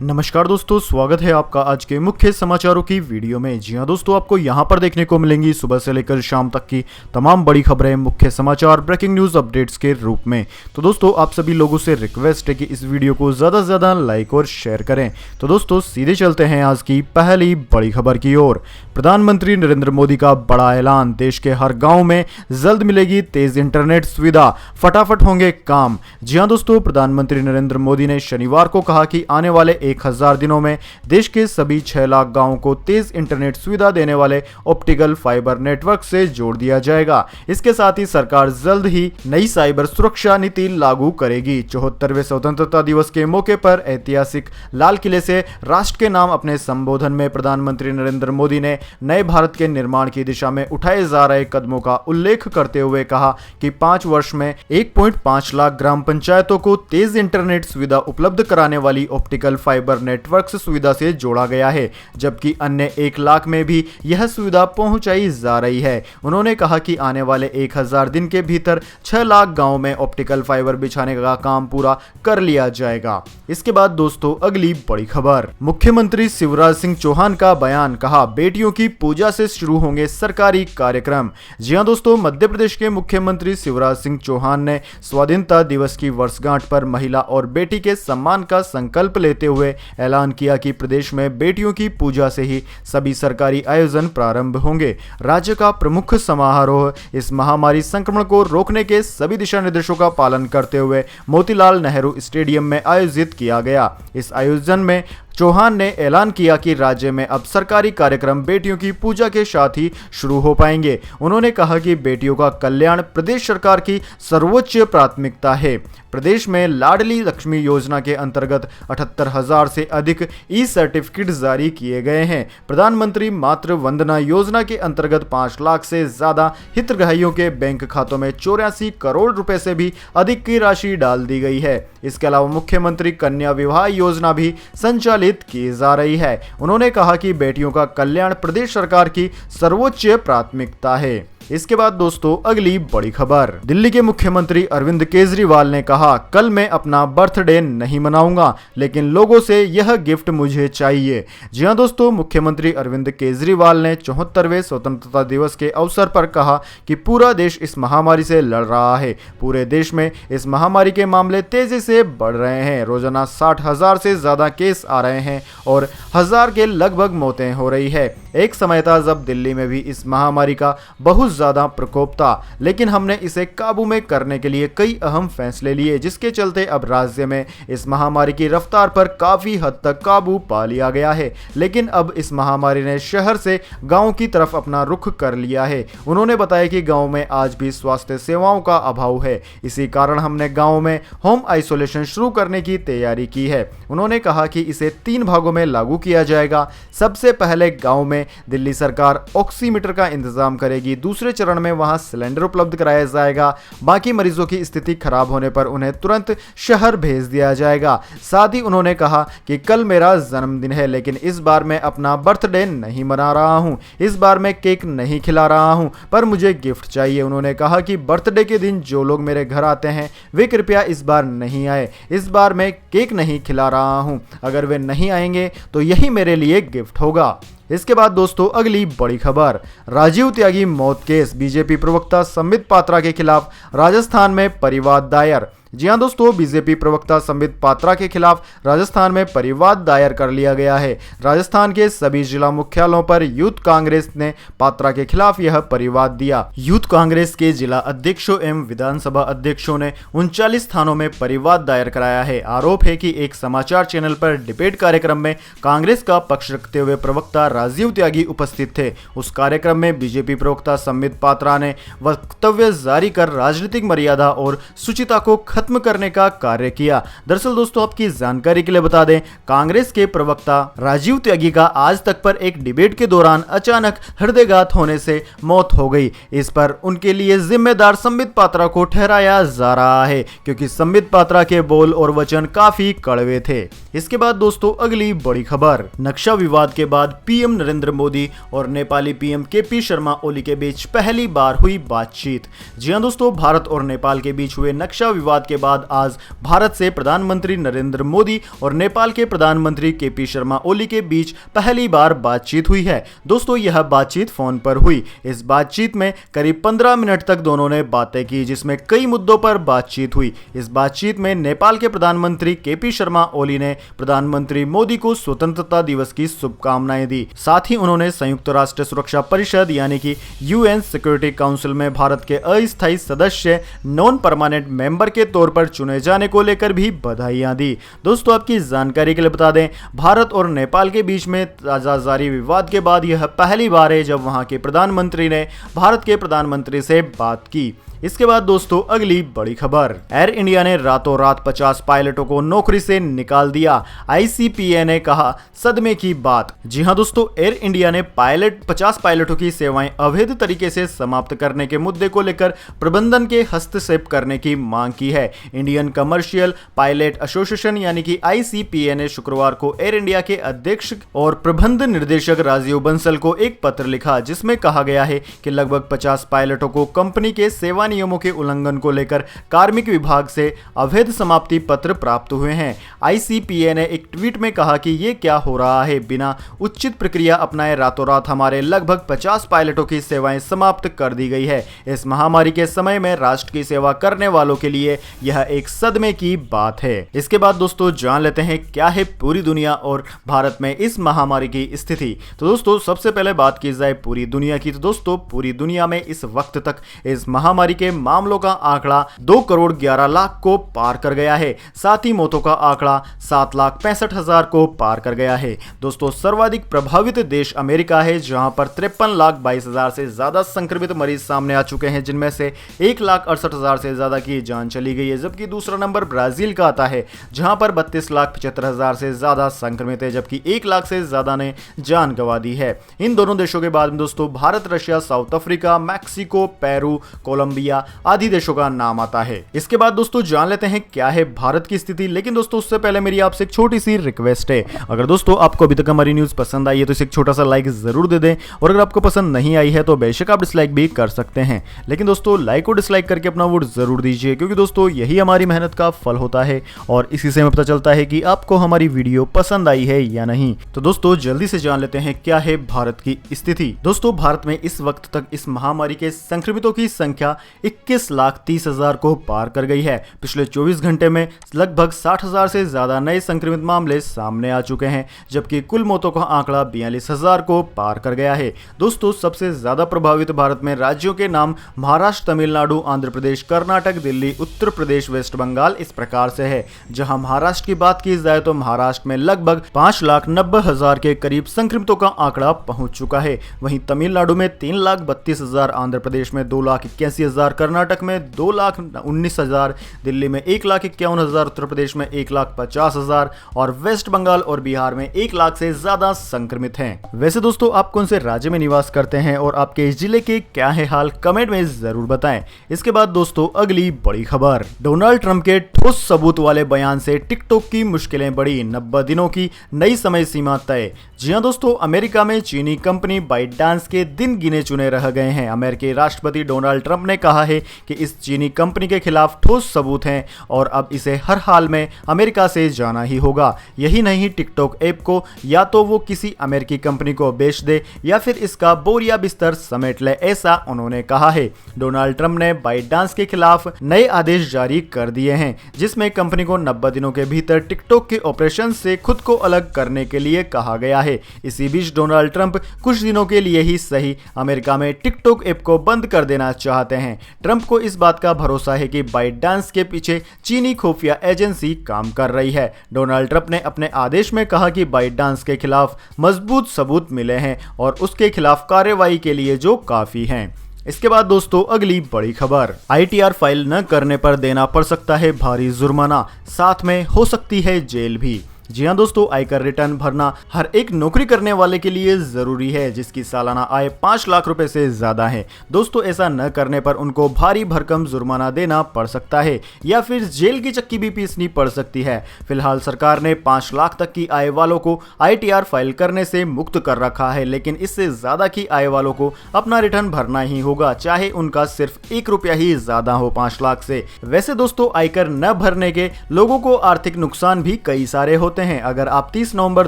नमस्कार दोस्तों, स्वागत है आपका आज के मुख्य समाचारों की वीडियो में। जी हां दोस्तों, आपको यहां पर देखने को मिलेंगी सुबह से लेकर शाम तक की तमाम बड़ी खबरें, मुख्य समाचार, ब्रेकिंग न्यूज़ अपडेट्स के रूप में। तो दोस्तों, आप सभी लोगों से रिक्वेस्ट है कि इस वीडियो को ज़्यादा से ज़्यादा लाइक और शेयर करें। तो दोस्तों, सीधे चलते हैं आज की पहली बड़ी खबर की ओर। प्रधानमंत्री नरेंद्र मोदी का बड़ा ऐलान, देश के हर गाँव में जल्द मिलेगी तेज इंटरनेट सुविधा, फटाफट होंगे काम। जी हाँ दोस्तों, प्रधानमंत्री नरेंद्र मोदी ने शनिवार को कहा कि आने वाले 1000 दिनों में देश के सभी 6 लाख गांवों को तेज इंटरनेट सुविधा देने वाले ऑप्टिकल फाइबर नेटवर्क से जोड़ दिया जाएगा। इसके साथ ही सरकार जल्द ही नई साइबर सुरक्षा नीति लागू करेगी। 74वें स्वतंत्रता दिवस के मौके पर ऐतिहासिक लाल किले से राष्ट्र के नाम अपने संबोधन में प्रधानमंत्री नरेंद्र मोदी ने नए भारत के निर्माण की दिशा में उठाए जा रहे कदमों का उल्लेख करते हुए कहा कि 5 वर्ष में 1.5 लाख ग्राम पंचायतों को तेज इंटरनेट सुविधा उपलब्ध कराने वाली ऑप्टिकल फाइबर नेटवर्क सुविधा से जोड़ा गया है, जबकि अन्य 1 लाख में भी यह सुविधा पहुंचाई जा रही है। उन्होंने कहा कि आने वाले 1000 दिन के भीतर 6 लाख गांव में ऑप्टिकल फाइबर बिछाने का काम पूरा कर लिया जाएगा। इसके बाद दोस्तों, अगली बड़ी खबर, मुख्यमंत्री शिवराज सिंह चौहान का बयान, कहा बेटियों की पूजा से शुरू होंगे सरकारी कार्यक्रम। जी हां दोस्तों, मध्य प्रदेश के मुख्यमंत्री शिवराज सिंह चौहान ने स्वाधीनता दिवस की वर्षगांठ पर महिला और बेटी के सम्मान का संकल्प लेते हुए ऐलान किया कि प्रदेश में बेटियों की पूजा से ही सभी सरकारी आयोजन प्रारंभ होंगे। राज्य का प्रमुख समारोह इस महामारी संक्रमण को रोकने के सभी दिशा निर्देशों का पालन करते हुए मोतीलाल नेहरू स्टेडियम में आयोजित किया गया। इस आयोजन में चौहान ने ऐलान किया कि राज्य में अब सरकारी कार्यक्रम बेटियों की पूजा के साथ ही शुरू हो पाएंगे। उन्होंने कहा कि बेटियों का कल्याण प्रदेश सरकार की सर्वोच्च प्राथमिकता है। प्रदेश में लाडली लक्ष्मी योजना के अंतर्गत 78,000 से अधिक ई सर्टिफिकेट जारी किए गए हैं। प्रधानमंत्री मातृ वंदना योजना के अंतर्गत 5 लाख से ज्यादा हितग्राहियों के बैंक खातों में 84 करोड़ रुपए से भी अधिक की राशि डाल दी गई है। इसके अलावा मुख्यमंत्री कन्या विवाह योजना भी संचालित की जा रही है। उन्होंने कहा कि बेटियों का कल्याण प्रदेश सरकार की सर्वोच्च प्राथमिकता है। इसके बाद दोस्तों, अगली बड़ी खबर, दिल्ली के मुख्यमंत्री अरविंद केजरीवाल ने कहा, कल मैं अपना बर्थडे नहीं मनाऊंगा, लेकिन लोगों से यह गिफ्ट मुझे चाहिए। जी हां दोस्तों, मुख्यमंत्री अरविंद केजरीवाल ने 74वें स्वतंत्रता दिवस के अवसर पर कहा कि पूरा देश इस महामारी से लड़ रहा है। पूरे देश में इस महामारी के मामले तेजी से बढ़ रहे हैं। रोजाना 60,000 से ज्यादा केस आ रहे हैं और 1000 के लगभग मौतें हो रही है। एक समय था जब दिल्ली में भी इस महामारी का बहुत ज्यादा प्रकोप था, लेकिन हमने इसे काबू में करने के लिए कई अहम फैसले लिए, जिसके चलते अब राज्य में इस महामारी की रफ्तार पर काफी हद तक काबू पा लिया गया है। लेकिन अब इस महामारी ने शहर से गांव की तरफ अपना रुख कर लिया है। उन्होंने बताया कि गांव में आज भी स्वास्थ्य सेवाओं का अभाव है। इसी कारण हमने गांव में होम आइसोलेशन शुरू करने की तैयारी की है। उन्होंने कहा कि इसे 3 भागों में लागू किया जाएगा। सबसे पहले गाँव में दिल्ली सरकार ऑक्सीमीटर का इंतजाम करेगी। दूसरे चरण में वहां सिलेंडर उपलब्ध कराया जाएगा। बाकी मरीजों की स्थिति खराब होने पर उन्हें तुरंत शहर भेज दिया जाएगा। साथ ही उन्होंने कहा कि कल मेरा जन्मदिन है, लेकिन इस बार मैं अपना बर्थडे नहीं मना रहा हूं। इस बार मैं केक नहीं खिला रहा हूं, पर मुझे गिफ्ट चाहिए। उन्होंने कहा कि बर्थडे के दिन जो लोग मेरे घर आते हैं वे कृपया इस बार नहीं आए। इस बार मैं केक नहीं खिला रहा हूं। अगर वे नहीं आएंगे तो यही मेरे लिए गिफ्ट होगा। इसके बाद दोस्तों, अगली बड़ी खबर, राजीव त्यागी मौत केस, बीजेपी प्रवक्ता संबित पात्रा के खिलाफ राजस्थान में परिवाद दायर। जी हां दोस्तों, बीजेपी प्रवक्ता संबित पात्रा के खिलाफ राजस्थान में परिवाद दायर कर लिया गया है। राजस्थान के सभी जिला मुख्यालयों पर यूथ कांग्रेस ने पात्रा के खिलाफ यह परिवाद दिया। यूथ कांग्रेस के जिला अध्यक्षों एवं विधानसभा अध्यक्षों ने 39 थानों में परिवाद दायर कराया है। आरोप है कि एक समाचार चैनल पर डिबेट कार्यक्रम में कांग्रेस का पक्ष रखते हुए प्रवक्ता राजीव त्यागी उपस्थित थे। उस कार्यक्रम में बीजेपी प्रवक्ता संबित पात्रा ने वक्तव्य जारी कर राजनीतिक मर्यादा और शुचिता को खत्म करने का कार्य किया। दरअसल दोस्तों, आपकी जानकारी के लिए बता दें, कांग्रेस के प्रवक्ता राजीव त्यागी का आज तक पर एक डिबेट के दौरान अचानक हृदयघात होने से मौत हो गई। इस पर उनके लिए जिम्मेदार संबित पात्रा को ठहराया जा रहा है, क्योंकि संबित पात्रा के बोल और वचन काफी कड़वे थे। इसके बाद दोस्तों, अगली बड़ी खबर, नक्शा विवाद के बाद पीएम नरेंद्र मोदी और नेपाली पीएम केपी शर्मा ओली के बीच पहली बार हुई बातचीत। जी हां दोस्तों, भारत और नेपाल के बीच हुए नक्शा विवाद के बाद आज भारत से प्रधानमंत्री नरेंद्र मोदी और नेपाल के प्रधानमंत्री केपी शर्मा ओली के बीच पहली बार बातचीत हुई है। दोस्तों यह बातचीत फोन पर हुई। इस बातचीत में करीब 15 मिनट तक दोनों ने बातें की, जिसमें कई मुद्दों पर बातचीत हुई। इस बातचीत में नेपाल के प्रधानमंत्री केपी शर्मा ओली ने प्रधानमंत्री मोदी को स्वतंत्रता दिवस की शुभकामनाएं दी। साथ ही उन्होंने संयुक्त राष्ट्र सुरक्षा परिषद यानी कि यूएन सिक्योरिटी काउंसिल में भारत के अस्थायी सदस्य नॉन परमानेंट मेंबर के तौर पर चुने जाने को लेकर भी बधाइयां दी। दोस्तों आपकी जानकारी के लिए बता दें, भारत और नेपाल के बीच में ताजा जारी विवाद के बाद यह पहली बार है जब वहां के प्रधानमंत्री ने भारत के प्रधानमंत्री से बात की। इसके बाद दोस्तों अगली बड़ी खबर, एयर इंडिया ने रातों रात 50 पायलटों को नौकरी से निकाल दिया। आईसीपीए ने कहा सदमे की बात। जी हां दोस्तों, एयर इंडिया ने 50 पायलटों की सेवाएं अवैध तरीके से समाप्त करने के मुद्दे को लेकर प्रबंधन के हस्तक्षेप करने की मांग की है। इंडियन कमर्शियल पायलट एसोसिएशन यानी कि आईसीपीए ने शुक्रवार को एयर इंडिया के अध्यक्ष और प्रबंध निर्देशक राजीव बंसल को एक पत्र लिखा, जिसमें कहा गया है कि लगभग 50 पायलटों को कंपनी के सेवा नियमों के उल्लंघन को लेकर कार्मिक विभाग से अवैध समाप्ति पत्र प्राप्त हुए हैं। आईसीपीए ने एक ट्वीट में कहा कि ये क्या हो रहा है, बिना उचित प्रक्रिया अपनाए रातों रात हमारे लगभग 50 पायलटों की सेवाएं समाप्त कर दी गई है। इस महामारी के समय में राष्ट्र की सेवा करने वालों के लिए यह एक सदमे की बात है। इसके बाद दोस्तों जान लेते हैं क्या है पूरी दुनिया और भारत में इस महामारी की स्थिति। तो दोस्तों सबसे पहले बात की जाए पूरी दुनिया की, तो दोस्तों पूरी दुनिया में इस वक्त तक इस महामारी के मामलों का आंकड़ा 2 करोड़ 11 लाख को पार कर गया है। साथ ही मौतों का आंकड़ा 7,65,000 को पार कर गया है। दोस्तों सर्वाधिक प्रभावित देश अमेरिका है, जहां पर 53,22,000 से ज्यादा संक्रमित मरीज सामने आ चुके हैं, जिनमें से 1,68,000 से ज्यादा की जान चली गई है। जबकि दूसरा नंबर ब्राजील का आता है, जहां पर 32,75,000 से ज्यादा संक्रमित है, जबकि 1 लाख से ज्यादा ने जान गंवा दी है। इन दोनों देशों के बाद में दोस्तों Bharat, Russia, South Africa, Mexico, Peru, Colombia आदि देशों का नाम आता है। इसके बाद दोस्तों जान लेते हैं क्या है भारत की स्थिति। लेकिन दोस्तों उससे पहले मेरी आपसे एक छोटी सी रिक्वेस्ट है, अगर दोस्तों आपको अभी तक हमारी न्यूज पसंद आई है तो इसे एक छोटा सा लाइक जरूर दे दें, और अगर आपको पसंद नहीं आई है तो बेशक आप डिसलाइक भी कर सकते हैं। लेकिन दोस्तों लाइक और डिसलाइक करके अपना वोट जरूर दीजिए, क्योंकि दोस्तों यही हमारी मेहनत का फल होता है और इसी से हमें पता चलता है कि आपको हमारी वीडियो पसंद आई है या नहीं। तो दोस्तों जल्दी से जान लेते हैं क्या है भारत की स्थिति। दोस्तों भारत में इस वक्त तक इस महामारी के संक्रमितों की संख्या 21,30,000 को पार कर गई है। पिछले 24 घंटे में लगभग 60,000 से ज्यादा नए संक्रमित मामले सामने आ चुके हैं, जबकि कुल मौतों का आंकड़ा 42,000 को पार कर गया है। दोस्तों सबसे ज्यादा प्रभावित भारत में राज्यों के नाम महाराष्ट्र, तमिलनाडु, आंध्र प्रदेश, कर्नाटक, दिल्ली, उत्तर प्रदेश, वेस्ट बंगाल इस प्रकार से है। जहां महाराष्ट्र की बात की जाए तो महाराष्ट्र में लगभग 5,90,000 के करीब संक्रमितों का आंकड़ा पहुंच चुका है। वहीं तमिलनाडु में 3,32,000, आंध्र प्रदेश में 2,81,000, कर्नाटक में 2,19,000, दिल्ली में 1,51,000, उत्तर प्रदेश में 1,50,000 और वेस्ट बंगाल और बिहार में 1 लाख से ज्यादा संक्रमित हैं। वैसे दोस्तों आप कौन से राज्य में निवास करते हैं और आपके इस जिले के क्या है हाल, कमेंट में जरूर बताएं। इसके बाद दोस्तों अगली बड़ी खबर, डोनाल्ड ट्रंप के ठोस सबूत वाले बयान से टिकटॉक की मुश्किलें बढ़ी, 90 दिनों की नई समय सीमा तय। जी हां दोस्तों, अमेरिका में चीनी कंपनी बाइटडांस के दिन गिने चुने रह गए हैं। अमेरिकी राष्ट्रपति डोनाल्ड ट्रंप ने कहा है कि इस चीनी कंपनी के खिलाफ ठोस सबूत हैं और अब इसे हर हाल में अमेरिका से जाना ही होगा। यही नहीं, टिकटॉक ऐप को या तो वो किसी अमेरिकी कंपनी को बेच दे या फिर इसका बोरिया बिस्तर समेट ले, ऐसा उन्होंने कहा है। डोनाल्ड ट्रंप ने बाइटडांस के खिलाफ नए आदेश जारी कर दिए हैं, जिसमें कंपनी को 90 दिनों के भीतर टिकटॉक के ऑपरेशन से खुद को अलग करने के लिए कहा गया है। इसी बीच डोनाल्ड ट्रंप कुछ दिनों के लिए ही सही अमेरिका में टिकटॉक ऐप को बंद कर देना चाहते हैं। ट्रंप को इस बात का भरोसा है कि बाइटडांस के पीछे चीनी खुफिया एजेंसी काम कर रही है। डोनाल्ड ट्रंप ने अपने आदेश में कहा कि बाइटडांस के खिलाफ मजबूत सबूत मिले हैं और उसके खिलाफ कार्रवाई के लिए जो काफी हैं। इसके बाद दोस्तों अगली बड़ी खबर, ITR फाइल न करने पर देना पड़ सकता है भारी जुर्माना, साथ में हो सकती है जेल भी। जी हाँ दोस्तों, आयकर रिटर्न भरना हर एक नौकरी करने वाले के लिए जरूरी है जिसकी सालाना आय 5 लाख रुपए से ज्यादा है। दोस्तों, ऐसा न करने पर उनको भारी भरकम जुर्माना देना पड़ सकता है या फिर जेल की चक्की भी पीसनी पड़ सकती है। फिलहाल सरकार ने 5 लाख तक की आय वालों को ITR फाइल करने से मुक्त कर रखा है, लेकिन इससे ज्यादा की आय वालों को अपना रिटर्न भरना ही होगा, चाहे उनका सिर्फ 1 रुपया ही ज्यादा हो 5 लाख से। वैसे दोस्तों, आयकर न भरने के लोगों को आर्थिक नुकसान भी कई सारे होते हैं। अगर आप 30 नवंबर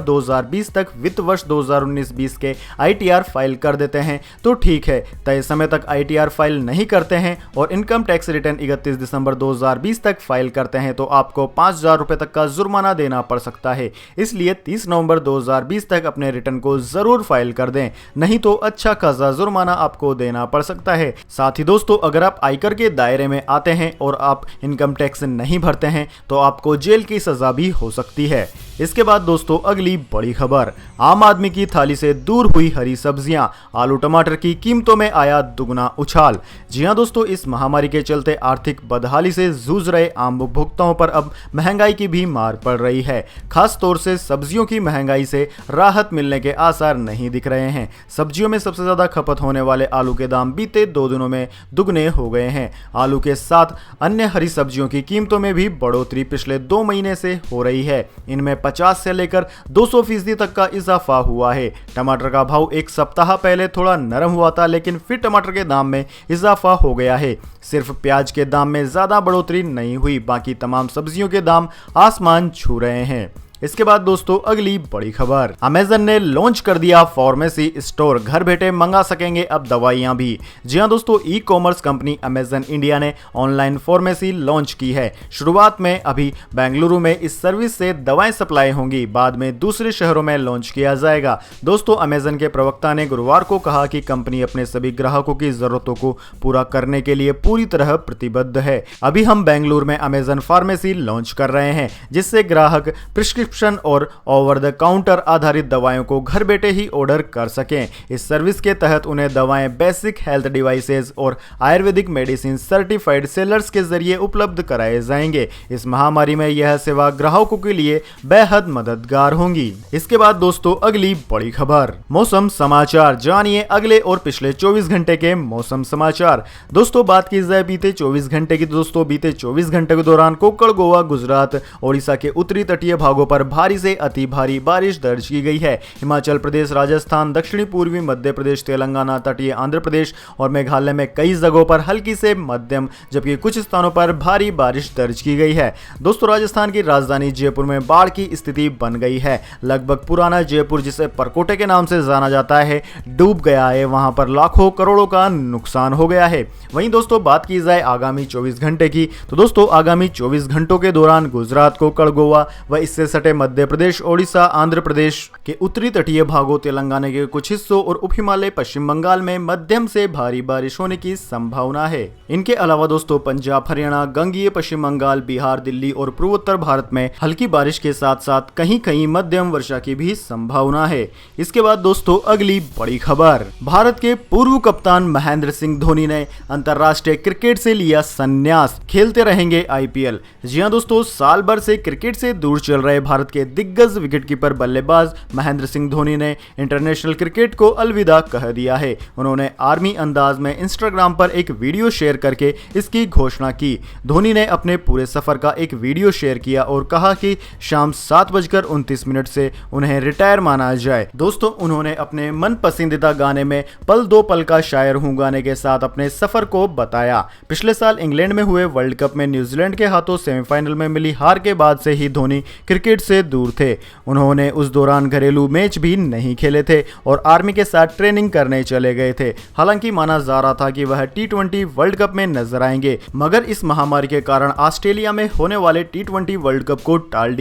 2020 तक वित्त वर्ष 2019-20 के ITR फाइल कर देते हैं तो ठीक है, तय समय तक ITR फाइल नहीं करते हैं और इनकम टैक्स रिटर्न 31 दिसंबर 2020 तक फाइल करते हैं तो आपको 5,000 रुपए तक का जुर्माना देना पड़ सकता है। इसलिए 30 नवंबर 2020 तक अपने रिटर्न को जरूर फाइल कर दें, नहीं तो अच्छा खासा जुर्माना आपको देना पड़ सकता है। साथ ही दोस्तों, अगर आप आयकर के दायरे में आते हैं और आप इनकम टैक्स नहीं भरते हैं तो आपको जेल की सजा भी हो सकती है। इसके बाद दोस्तों, अगली बड़ी खबर, आम आदमी की थाली से दूर हुई हरी सब्जियां, आलू टमाटर की कीमतों में आया दुगना उछाल। जी हां दोस्तों, इस महामारी के चलते आर्थिक बदहाली से जूझ रहे आम उपभोक्ताओं पर अब महंगाई की भी मार पड़ रही है। खास तौर से सब्जियों की महंगाई से राहत मिलने के आसार नहीं दिख रहे हैं। सब्जियों में सबसे ज्यादा खपत होने वाले आलू के दाम बीते 2 दिनों में दुगने हो गए हैं। आलू के साथ अन्य हरी सब्जियों की कीमतों में भी बढ़ोतरी पिछले 2 महीने से हो रही है। इनमें 50 से लेकर 200% तक का इजाफा हुआ है। टमाटर का भाव एक सप्ताह पहले थोड़ा नरम हुआ था, लेकिन फिर टमाटर के दाम में इजाफा हो गया है। सिर्फ प्याज के दाम में ज्यादा बढ़ोतरी नहीं हुई, बाकी तमाम सब्जियों के दाम आसमान छू रहे हैं। इसके बाद दोस्तों, अगली बड़ी खबर, अमेजन ने लॉन्च कर दिया फार्मेसी स्टोर, घर बैठे मंगा सकेंगे अब दवाइयां भी। जी हां दोस्तों, ई-कॉमर्स कंपनी अमेजन इंडिया ने ऑनलाइन फार्मेसी लॉन्च की है। शुरुआत में अभी बेंगलुरु में इस सर्विस से दवाएं सप्लाई होंगी, बाद में दूसरे शहरों में लॉन्च किया जाएगा। दोस्तों, अमेजन के प्रवक्ता ने गुरुवार को कहा कि कंपनी अपने सभी ग्राहकों की जरूरतों को पूरा करने के लिए पूरी तरह प्रतिबद्ध है। अभी हम बेंगलुरु में अमेजन फार्मेसी लॉन्च कर रहे हैं, जिससे ग्राहक प्रिस्क्रिप्शन और ओवर द काउंटर आधारित दवाओं को घर बैठे ही ऑर्डर कर सकें। इस सर्विस के तहत उन्हें दवाएं बेसिक हेल्थ डिवाइसेज और आयुर्वेदिक मेडिसिन सर्टिफाइड सेलर्स के जरिए उपलब्ध कराए जाएंगे। इस महामारी में यह सेवा ग्राहकों के लिए बेहद मददगार होंगी। इसके बाद दोस्तों, अगली बड़ी खबर, मौसम समाचार, जानिए अगले और पिछले 24 घंटे के मौसम समाचार। दोस्तों, बात की जाए बीते 24 घंटे की, दोस्तों बीते 24 घंटे के दौरान कोंकण, गोवा, गुजरात, ओडिशा के उत्तरी तटीय भागों पर भारी से अति भारी बारिश दर्ज की गई है। हिमाचल प्रदेश, राजस्थान, दक्षिणी पूर्वी मध्य प्रदेश, तेलंगाना, तटीय आंध्र प्रदेश और मेघालय में कई जगहों पर हल्की से मध्यम जबकि कुछ स्थानों पर भारी बारिश दर्ज की गई है। दोस्तों, राजस्थान की राजधानी जयपुर में बाढ़ की स्थिति बन गई है। लगभग पुराना जयपुर, जिसे परकोटे के नाम से जाना जाता है, डूब गया है। वहां पर लाखों करोड़ों का नुकसान हो गया है। वहीं दोस्तों, बात की जाए आगामी 24 घंटे की, तो दोस्तों आगामी 24 घंटों के दौरान गुजरात, कोंकण, गोवा व इससे सटे मध्य प्रदेश, ओडिशा, आंध्र प्रदेश के उत्तरी तटीय भागों, तेलंगाना के कुछ हिस्सों और उप हिमालय पश्चिम बंगाल में मध्यम से भारी बारिश होने की संभावना है। इनके अलावा दोस्तों, पंजाब, हरियाणा, गंगीय पश्चिम बंगाल, बिहार, दिल्ली और पूर्वोत्तर भारत में हल्की बारिश के साथ साथ कहीं कहीं मध्यम वर्षा की भी संभावना है। इसके बाद दोस्तों, अगली बड़ी खबर, भारत के पूर्व कप्तान महेंद्र सिंह धोनी ने अंतरराष्ट्रीय क्रिकेट से लिया संन्यास, खेलते रहेंगे IPL। जी हां दोस्तों, साल भर से क्रिकेट से दूर चल रहे भारत के दिग्गज विकेटकीपर बल्लेबाज महेंद्र सिंह धोनी ने इंटरनेशनल क्रिकेट को अलविदा कह दिया है। उन्होंने आर्मी अंदाज में इंस्टाग्राम पर एक वीडियो शेयर करके इसकी घोषणा की। धोनी ने अपने पूरे सफर का एक वीडियो शेयर किया और कहा कि शाम 7:29 से उन्हें रिटायर माना जाए। दोस्तों, उन्होंने अपने मन पसंदीदा गाने में पल दो पल का शायर हूं गाने के साथ अपने सफर को बताया। पिछले साल इंग्लैंड में हुए वर्ल्ड कप में न्यूजीलैंड के हाथों सेमीफाइनल में मिली हार के बाद से ही धोनी क्रिकेट से दूर थे। उन्होंने उस दौरान घरेलू मैच भी नहीं खेले थे और आर्मी के साथ ट्रेनिंग करने चले गए थे। हालांकि माना जा रहा था कि वह T20 वर्ल्ड कप में नजर आएंगे, मगर इस महामारी के कारण ऑस्ट्रेलिया में होने वाले T20 वर्ल्ड कप को टाल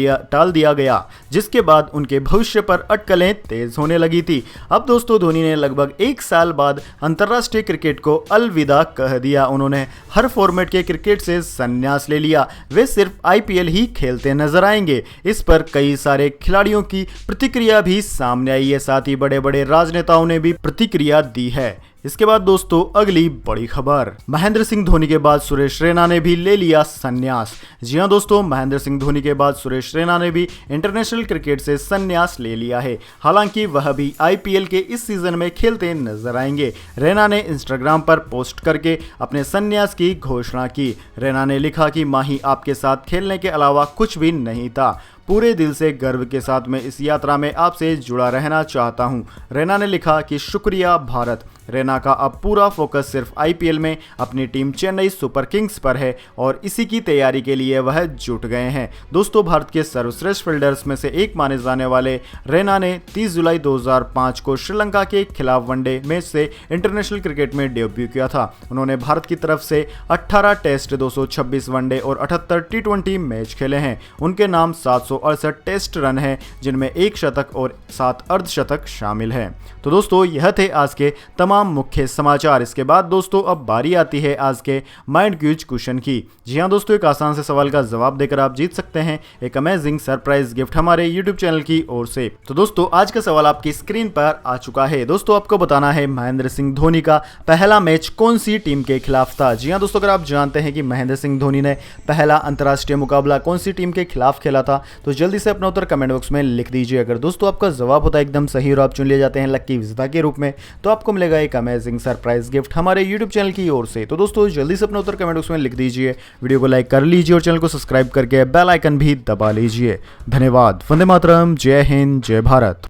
दिया गया, जिसके बाद उनके भविष्य पर अटकलें तेज होने लगी थी। अब दोस्तों, धोनी ने लगभग 1 साल बाद अंतरराष्ट्रीय क्रिकेट को अलविदा कह दिया। उन्होंने हर फॉर्मेट के क्रिकेट से संन्यास ले लिया। वे सिर्फ IPL ही खेलते नजर आएंगे। इस पर कई सारे खिलाड़ियों की प्रतिक्रिया भी सामने आई है, साथ ही बड़े बड़े राजनेताओं ने भी प्रतिक्रिया दी है। इसके बाद दोस्तों अगली बड़ी खबर, महेंद्र सिंह धोनी के बाद सुरेश रैना ने भी ले लिया संन्यास। जी हां दोस्तों, महेंद्र सिंह धोनी के बाद सुरेश रैना ने भी इंटरनेशनल क्रिकेट से संन्यास ले लिया है। हालांकि वह भी आईपीएल के इस सीजन में खेलते नजर आएंगे। रैना ने इंस्टाग्राम पर पोस्ट करके अपने संन्यास की घोषणा की। रैना ने लिखा कि माही आपके साथ खेलने के अलावा कुछ भी नहीं था। पूरे दिल से गर्व के साथ मैं इस यात्रा में आपसे जुड़ा रहना चाहता हूं। रैना ने लिखा कि शुक्रिया भारत। रैना का अब पूरा फोकस सिर्फ आईपीएल में अपनी टीम चेन्नई सुपर किंग्स पर है और इसी की तैयारी के लिए वह जुट गए हैं। दोस्तों, भारत के सर्वश्रेष्ठ फील्डर्स में से एक माने जाने वाले रैना ने 30 जुलाई 2005 को श्रीलंका के खिलाफ वनडे मैच से इंटरनेशनल क्रिकेट में डेब्यू किया था। उन्होंने भारत की तरफ से 18 टेस्ट, 226 वनडे और 78 टी20 मैच खेले हैं। उनके नाम 768 टेस्ट रन हैं, जिनमें 1 शतक और 7 अर्धशतक शामिल हैं। तो दोस्तों, यह थे आज के तमाम मुख्य समाचार। इसके बाद दोस्तों अब बारी आती है आज के माइंड क्यूज क्वेश्चन की। जी हां दोस्तों, एक आसान से सवाल का जवाब देकर आप जीत सकते हैं एक अमेजिंग सरप्राइज गिफ्ट हमारे यूट्यूब चैनल की ओर से। तो दोस्तों, आज का सवाल आपकी स्क्रीन पर आ चुका है। दोस्तों, आपको बताना है महेंद्र सिंह धोनी का पहला मैच कौन सी टीम के खिलाफ था। जी हां दोस्तों, अगर आप जानते हैं कि महेंद्र सिंह धोनी ने पहला अंतर्राष्ट्रीय मुकाबला कौन सी टीम के खिलाफ खेला था, तो जल्दी से अपना उत्तर कमेंट बॉक्स में लिख दीजिए। अगर दोस्तों आपका जवाब होता है एकदम सही और आप चुन लिए जाते हैं लक्की विजेता के रूप में, तो आपको मिलेगा एक अमेजिंग सरप्राइज गिफ्ट हमारे यूट्यूब चैनल की ओर से। तो दोस्तों, जल्दी से अपना उत्तर कमेंट बॉक्स में लिख दीजिए, वीडियो को लाइक कर लीजिए और चैनल को सब्सक्राइब करके बेल आइकन भी दबा लीजिए। धन्यवाद। वंदे मातरम। जय हिंद, जय भारत।